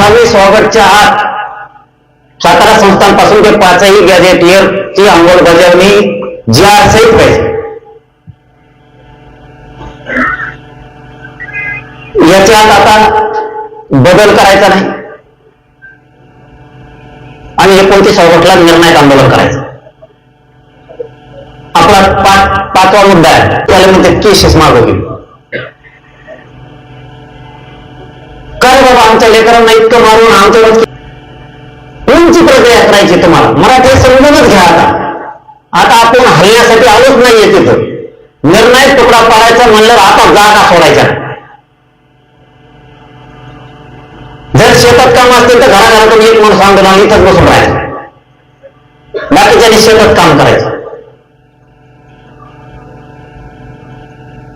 12वी स्वागतच्या आत सातारा संस्थांपासून ते 5ही गॅजेटियरची अंमलबजावणी GR सहित पाहिजे. याच्यात आता बदल करायचा नाही आणि 29 ऑगस्टला निर्णायक आंदोलन करायचं. आपला पाचवा मुद्दा आहे, त्याला म्हणते केसेस मागवली. काय बाबा आमच्या लेकरांना इतकं मारून आमच्यावर कोणची प्रक्रिया करायची तुम्हाला? मराठी समजूनच घ्या. आता आपण हल्ल्यासाठी आलोच नाहीये तिथं. निर्णायक तुकडा पाडायचा म्हणलं आता जागा सोडायच्या. जर शेतात काम असतील तर घराघरातून एक माणूस आंदोलन इथंच बसून राहायचं, बाकीच्यांनी शेतात काम करायचं.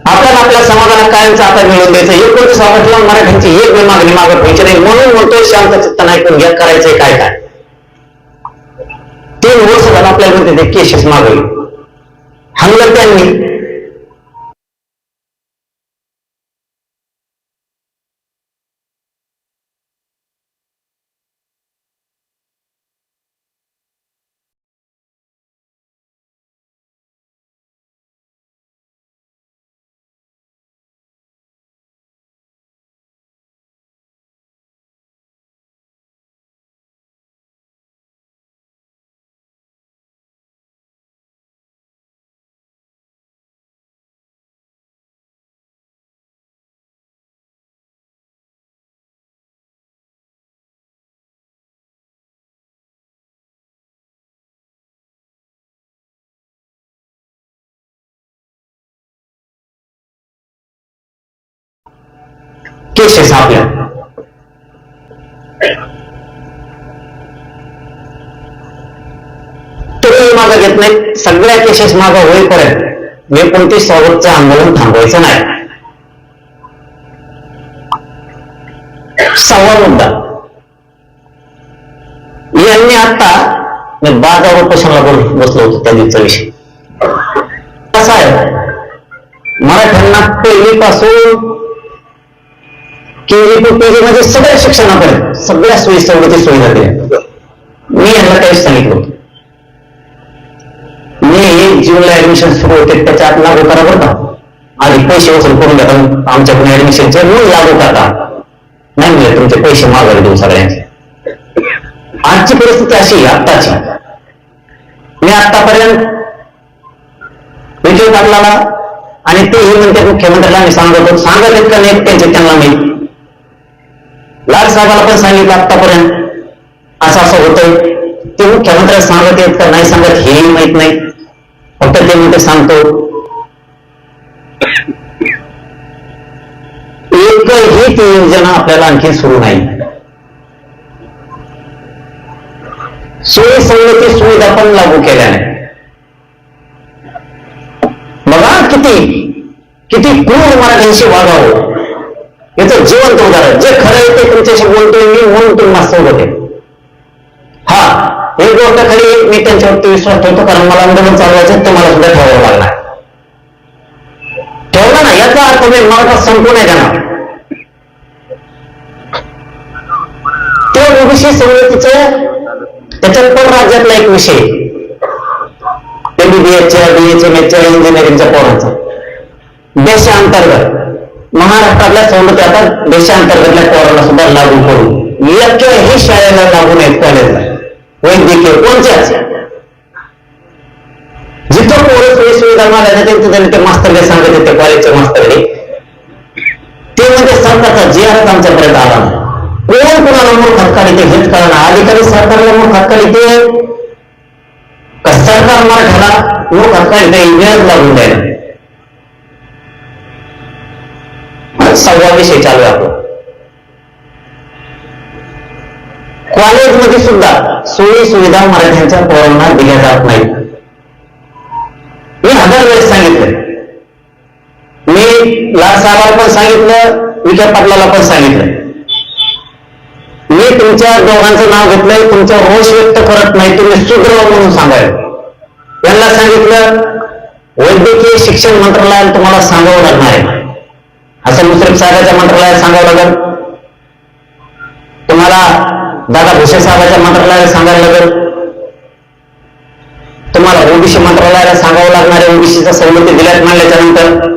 आपल्याला आपल्या समाजाला कायमचा आता मिळवून द्यायचं. 29 ऑगस्टला मराठ्यांची एक मागणी मागत व्हायची नाही म्हणून म्हणतोय शांत चित्त ऐकून घ्या. करायचंय काय काय 3 वर्ष झालं आपल्याला म्हणते ते केसेस मागवली. हल्लं त्यांनी केसेस आपल्या तुम्ही मागं घेत नाही. सगळ्या केसेस मागं होईपर्यंत 29 ऑगस्टचं आंदोलन थांबवायचं नाही. 6वा मुद्दा, यांनी आता मी 12 उपोषणाला बसलो होतो त्या दिवसाचा विषय कसा आहे. मराठ्यांना पहिलीपासून KG to PG मध्ये सगळ्या शिक्षणापर्यंत सगळ्या सोयी सवलती सुविधा दिल्या. मी यांना काहीच सांगितलं होतं. मी 1 जूनला ऍडमिशन सुरू होते त्याच्या आत लागू करा बरं का. आधी पैसे वसूल करून घेतात आमच्याकडून ऍडमिशनचे, मग लागू करा. नाही म्हणजे तुमचे पैसे मागायला देऊ सगळ्यांचे. आजची परिस्थिती अशी आत्ताची. मी आतापर्यंत विजय पाटलाला आणि तेही म्हणते मुख्यमंत्र्याला मी सांगत इतकं नाही त्यांचे त्यांना मी लाड साहेबांना पण सांगितलं आतापर्यंत असं असं होतंय. ते मुख्यमंत्र्याला सांगत आहेत का नाही सांगत हेही माहित नाही. फक्त ते म्हणते सांगतो. एकही ती योजना आपल्याला आणखी सुरू नाही. सोयी सवलती सुविधा पण लागू केल्या नाही. बघा किती क्रूर मराठ्यांशी वागावं याचं जिवंत उदाहरण. जे खरं आहे ते तुमच्याशी बोलतोय मी म्हणून तुम्ही सोबत आहे. हा एक गोष्ट खरी, मी त्यांच्यावरती विश्वास ठेवतो कारण मला आंदोलन चालवायचं तुम्हाला सुद्धा ठेवावं लागणार. ठेवलं ना याचा अर्थ मी मराठा संपूर्ण आहे का ना. ते ओबीसी सवलतीचं त्याच्यात पण राज्यातला एक विषय MBBSच्या BHMSच्या इंजिनिअरिंगच्या पोरांचा देशांतर्गत महाराष्ट्रातल्या सवलती आता देशांतर्गतल्या पोरांना सुद्धा लागू करून एकही शाळेला लागू नाहीत. कॉलेजला वैद्यकीय कोणत्याच जिथं पोरं सोयी सुविधा मागायच्या तिथे ते मास्तरने सांगत होते कॉलेजचे मास्तरने ते म्हणजे सरकारचा GR आमच्यापर्यंत आला नाही. कोण कोणाला मूर्खात काढते हेच कळणार. अधिकारी सरकारला मूर्खात काढते का सरकार मराठ्याला मूर्खात काढते वेळ लागून द्यायला. 6वा विषय चालू आहे आपण. कॉलेजमध्ये सुद्धा सोयी सुविधा मराठ्यांच्या पोरांना दिल्या जात नाही. मी 1000 वेळेस सांगितलं. मी लाड साहेबांना पण सांगितलं, विखे पाटलाला पण सांगितलं. मी तुमच्या दोघांचं नाव घेतलंय. तुमचा रोष व्यक्त करत नाही, तुम्ही सुग्रह म्हणून सांगायला. यांना सांगितलं वैद्यकीय शिक्षण मंत्रालयाला तुम्हाला सांगावं लागणार आहे. असं मुश्रीफ साहेबांच्या मंत्रालयात सांगावं लागेल. तुम्हाला तुम्हाला दादा भुसे साहेबांच्या मंत्रालयाला सांगायला लागेल, तुम्हाला ओबीसी मंत्रालयाला सांगावं लागणार आहे. ओबीसीचा सवलती दिल्यात म्हणल्याच्या नंतर